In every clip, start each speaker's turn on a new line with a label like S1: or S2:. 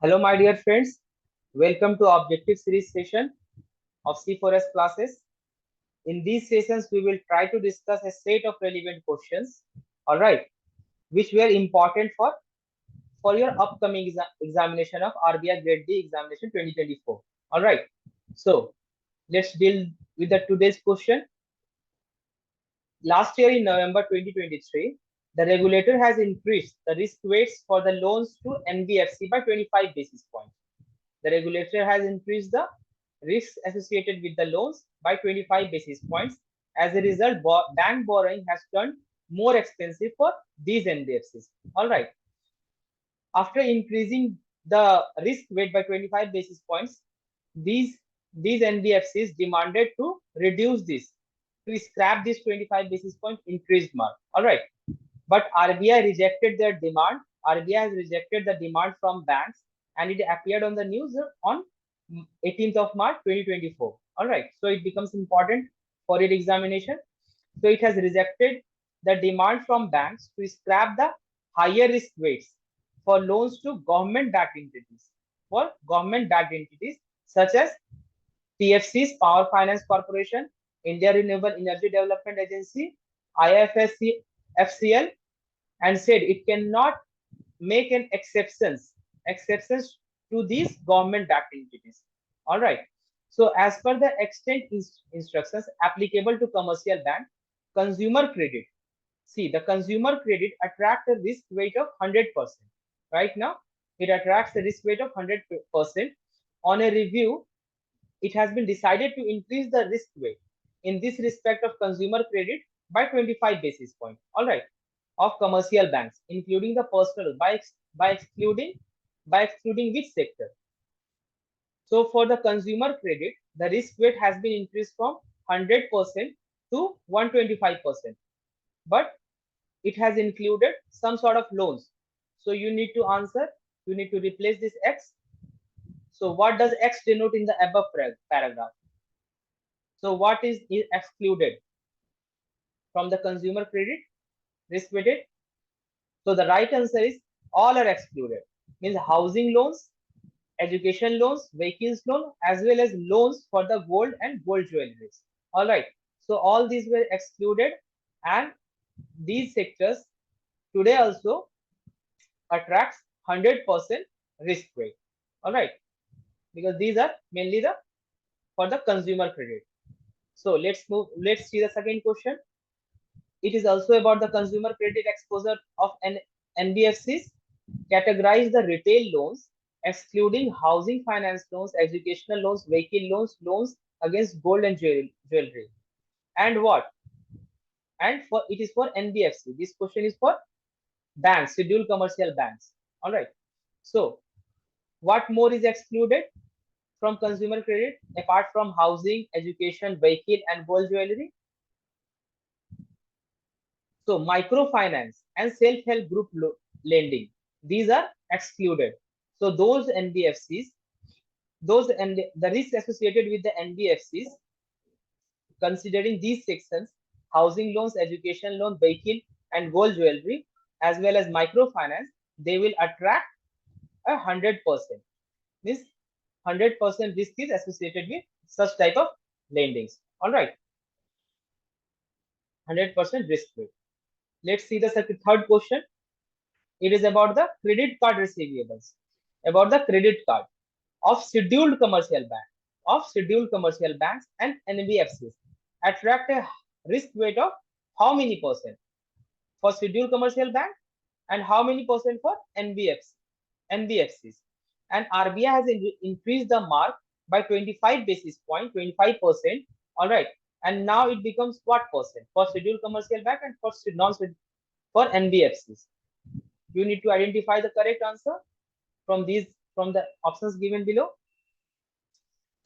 S1: Hello, my dear friends. Welcome to Objective Series session of C4S classes. In these sessions, we will try to discuss a set of relevant questions, all right, which were important for your upcoming examination of RBI Grade D examination 2024. All right. So let's deal with the today's question. Last year in November 2023, the regulator has increased the risk weights for the loans to NBFC by 25 basis points. The regulator has increased the risks associated with the loans by 25 basis points. As a result, bank borrowing has turned more expensive for these NBFCs. All right. After increasing the risk weight by 25 basis points, these NBFCs demanded to reduce this, to scrap this 25 basis point increased mark. All right. But RBI rejected their demand. RBI has rejected the demand from banks, and it appeared on the news on 18th of March 2024. All right. So it becomes important for your examination. So it has rejected the demand from banks to scrap the higher risk weights for loans to government-backed entities. For government-backed entities such as PFCs, Power Finance Corporation, India Renewable Energy Development Agency, IFSC, FCL, and said it cannot make an exceptions to these government-backed entities. All right. So as per the extent instructions applicable to commercial bank, consumer credit. See, the consumer credit attracts a risk weight of 100%. Right now, it attracts a risk weight of 100%. On a review, it has been decided to increase the risk weight in this respect of consumer credit by 25 basis points. All right, of commercial banks, including the personal, by excluding which sector? So for the consumer credit, the risk weight has been increased from 100% to 125%, but it has included some sort of loans. So you need to answer, you need to replace this X. So what does X denote in the above paragraph? So what is excluded from the consumer credit risk weighted? So the right answer is all are excluded. Means housing loans, education loans, vehicles loan, as well as loans for the gold and gold jewelries. All right. So all these were excluded, and these sectors today also attracts 100% risk weight. All right, because these are mainly the for the consumer credit. So let's see the second question. It is also about the consumer credit exposure of an NBFCs. Categorize the retail loans, excluding housing finance loans, educational loans, vehicle loans, loans against gold and jewelry. And what? And for it is for NBFC. This question is for banks, scheduled commercial banks. All right. So what more is excluded from consumer credit apart from housing, education, vehicle, and gold jewelry? So microfinance and self-help group lending, these are excluded. So those NBFCs, and the risk associated with the NBFCs, considering these sections, housing loans, education loan, vehicle, and gold jewelry, as well as microfinance, they will attract 100%. This 100% risk is associated with such type of lendings. All right, 100% risk rate. Let's see the third question. It is about the credit card receivables, about the credit card of scheduled commercial banks and NBFCs attract a risk weight of how many percent for scheduled commercial bank and how many percent for NBFCs. And RBI has increased the mark by 25 basis point, 25%. All right, and now it becomes what percent for scheduled commercial bank and for for NBFCs? You need to identify the correct answer from the options given below.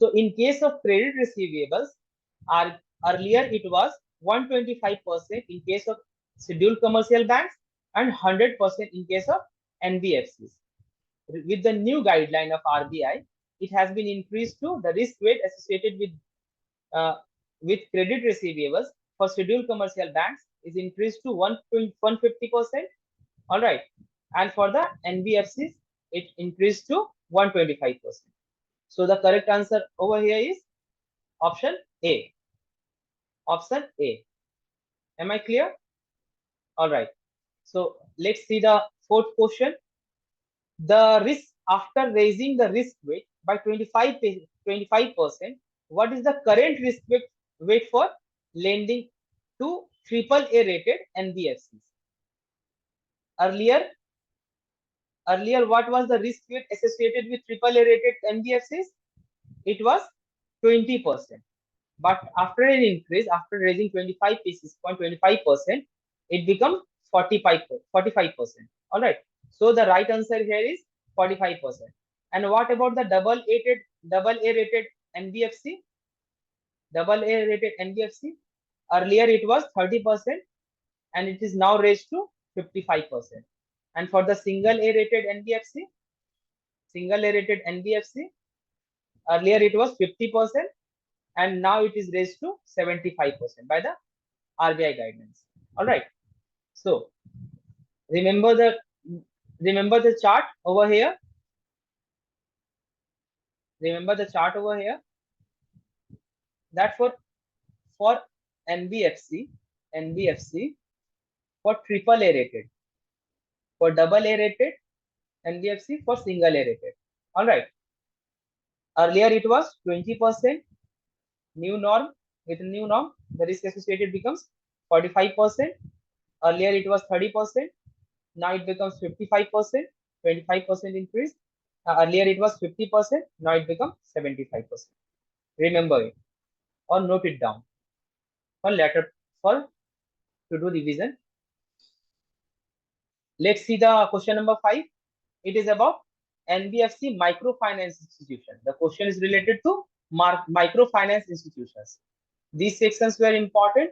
S1: So in case of credit receivables, earlier it was 125% in case of scheduled commercial banks and 100% in case of NBFCs. With the new guideline of RBI, it has been increased to the risk weight associated with credit receivables for scheduled commercial banks is increased to 150%. All right, and for the NBFCs, it increased to 125%. So the correct answer over here is option A. Option A. Am I clear? All right. So let's see the fourth question. The risk after raising the risk weight by 25%, what is the current risk weight for lending to AAA rated NBFCs? Earlier, what was the risk weight associated with AAA rated NBFCs? It was 20%. But after an increase, after raising 25 basis point, 25%, it becomes 45%. All right. So the right answer here is 45%. And what about the double A rated NBFC? Double A rated NBFC. Earlier it was 30%, and it is now raised to 55%. And for the single A rated NBFC, earlier it was 50%, and now it is raised to 75% by the RBI guidelines. All right. So remember the chart over here. Remember the chart over here. That for NBFC for AAA rated, for double A rated NBFC, for single A rated. All right. Earlier it was 20%. New norm, with new norm, the risk associated becomes 45%. Earlier it was 30%. Now it becomes 55%. 25% increase. Earlier it was 50%. Now it becomes 75%. Remember it or note it down for later to do revision. Let's see the question number 5. It is about NBFC microfinance institution. The question is related to microfinance institutions. These sections were important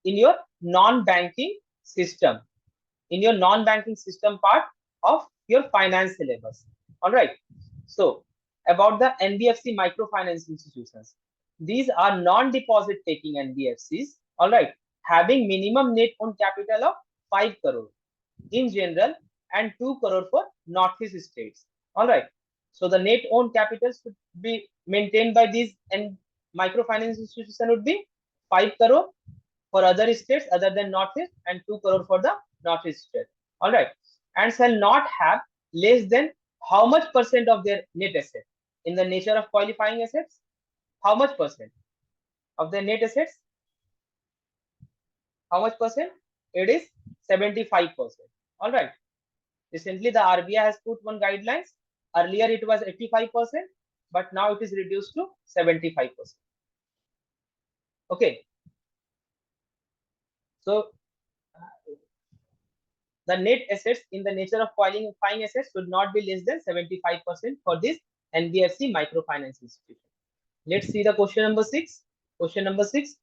S1: in your non-banking system, part of your finance syllabus. All right. So about the NBFC microfinance institutions, these are non-deposit taking NBFCs. All right, having minimum net own capital of 5 crore in general and 2 crore for Northeast states. All right. So the net own capital should be maintained by these, and microfinance institution would be 5 crore for other states other than Northeast and 2 crore for the Northeast state. All right. And shall not have less than how much percent of their net asset in the nature of qualifying assets? How much percent of their net assets? How much percent? It is 75%. All right. Recently, the RBI has put one guidelines. Earlier, it was 85%, but now it is reduced to 75%. Okay. So the net assets in the nature of qualifying assets should not be less than 75% for this NBFC microfinance institution. Let's see the question number 6. Question number 6.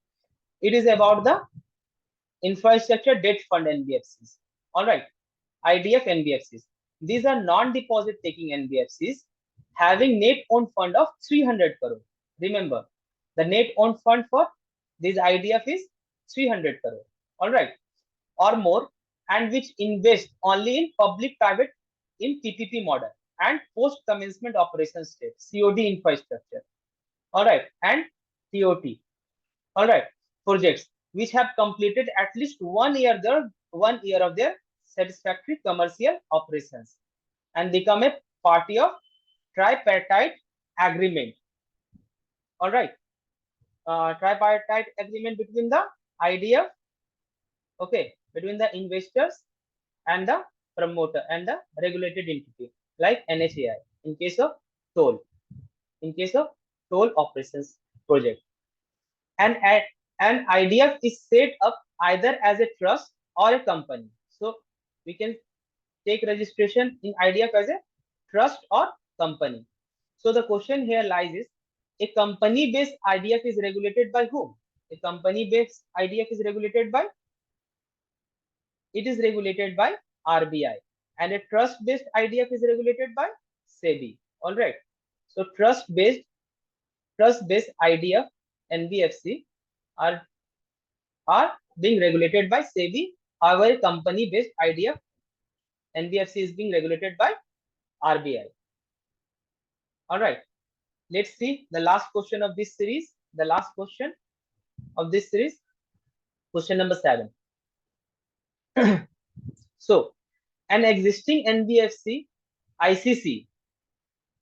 S1: It is about the infrastructure debt fund NBFCs. All right. IDF NBFCs. These are non-deposit taking NBFCs having net owned fund of 300 crore. Remember, the net owned fund for this IDF is 300 crore. All right. Or more, and which invest only in public-private in PPP model and post-commencement operations state, COD infrastructure. All right. And TOT. All right. Projects which have completed at least 1 year of their satisfactory commercial operations and become a party of tripartite agreement. All right. Tripartite agreement between the IDF, okay, between the investors and the promoter and the regulated entity like NHAI in case of toll operations project. And an IDF is set up either as a trust or a company. So we can take registration in IDF as a trust or company. So the question here lies is, a company-based IDF is regulated by whom? A company-based IDF is regulated by, it is regulated by RBI, and a trust-based IDF is regulated by SEBI. All right. So trust-based IDF NBFC are being regulated by SEBI. However, company-based IDF NBFC is being regulated by RBI. All right. Let's see the last question of this series. The last question of this series, question number 7. So, an existing NBFC ICC,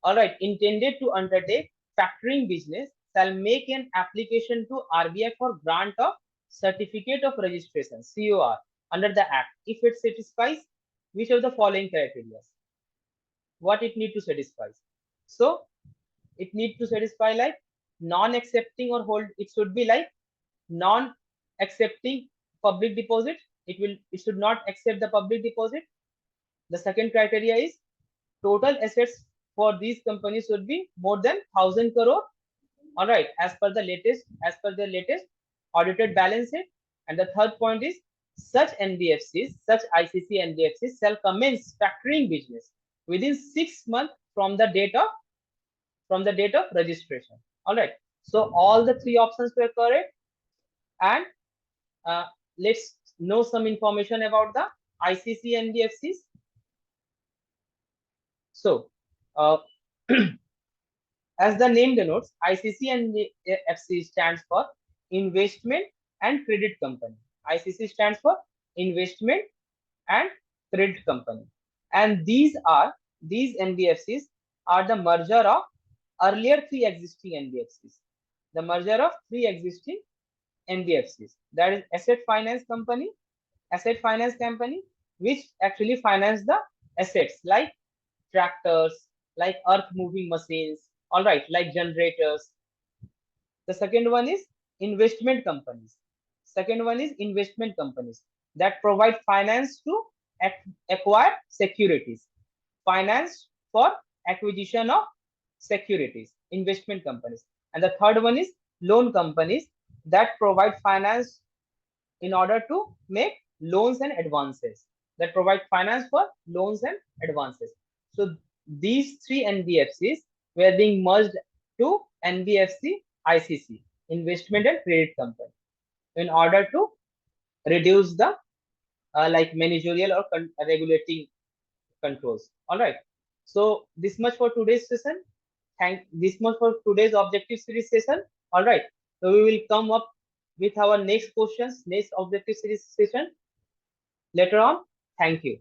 S1: all right, intended to undertake factoring business shall make an application to RBI for grant of certificate of registration COR under the Act if it satisfies which of the following criteria? What it need to satisfy? So it need to satisfy like non-accepting or hold. It should be like non-accepting public deposit. It should not accept the public deposit. The second criteria is total assets for these companies should be more than 1,000 crore. All right, as per the latest audited balance sheet. And the third point is such NBFCs, such ICC NBFCs shall commence factoring business within 6 months from the date of registration. All right, so all the three options were correct. And let's know some information about the ICC NBFCs. So as the name denotes, ICC NBFC stands for Investment and Credit Company. ICC stands for Investment and Credit Company. And these NBFCs are the merger of earlier 3 existing NBFCs. The merger of 3 existing NBFCs. That is Asset Finance Company, which actually finance the assets like tractors, like earth moving machines, all right, like generators. The second one is investment companies. That provide finance to acquire securities. Finance for acquisition of securities, investment companies. And the third one is loan companies that provide finance in order to make loans and advances. So these 3 NBFCs were being merged to NBFC ICC, Investment and Credit Company, in order to reduce the like managerial or regulating controls. All right. So this much for today's session. This much for today's objective series session. All right. So we will come up with our next questions, next objective series session later on. Thank you.